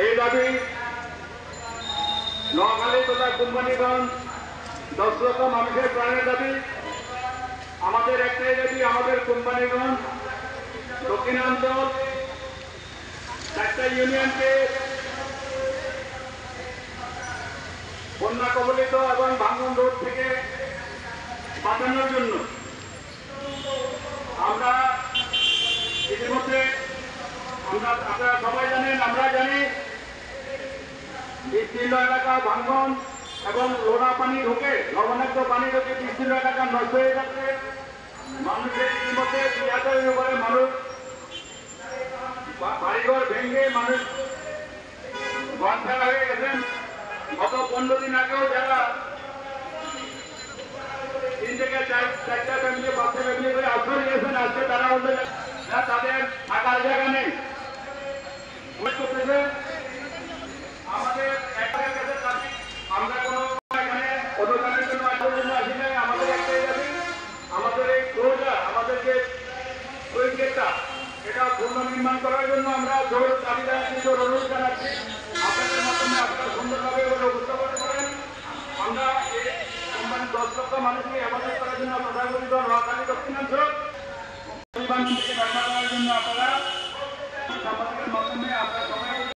এই দাবি নোয়াখালী তথা কোম্পানিগঞ্জ 10 লক্ষ মানুষের প্রাণের দাবি। আমাদের একটাই দাবি, আমাদের কোম্পানিগঞ্জ দক্ষিণাঞ্চল 4টা ইউনিয়নকে বন্যা কবলিত এবং ভাঙন রোড থেকে বাঁচানোর জন্য আমরা ইতিমধ্যে আপনারা সবাই জানেন, আমরা জানি বিস্তীর্ণ এলাকা ভাঙন এবং লোনা পানি ঢুকে, লবণাক্ত পানি ঢুকে বিস্তীর্ণ এলাকা নষ্ট হয়ে যাচ্ছে। মানুষের ইতিমধ্যে 2000-এর উপরে মানুষ বাড়িঘর ভেঙে মানুষ ঘর ফেলা হয়ে গেছেন। গত 15 দিন আগেও যারা 3 থেকে 4টা ফ্যামিলি 5টা ফ্যামিলি করে আশ্রয় নিয়েছেন, আজকে তারা বলতে তাদের থাকার জায়গা নেই। আমাদের একটাই কাছে দাবি, আমরা কোনো এখানে অনুদানের জন্য আসি নাই। আমাদের একটাই দাবি, আমাদের এই রোডটা, আমাদের যে ওই গেটটা, এটা পুনর্নির্মাণ করার জন্য আমরা জোর দাবি জানাচ্ছি, জোর অনুরোধ জানাচ্ছি। আপনাদের মাধ্যমে আপনারা সুন্দরভাবে এগুলো উপস্থাপন করেন। আমরা এই কোম্পানির 10 লক্ষ মানুষকে হেফাজত করার জন্য তথাকথিত নোয়াখালী দক্ষিণাঞ্চল থেকে ব্যবসা করার জন্য আপনারা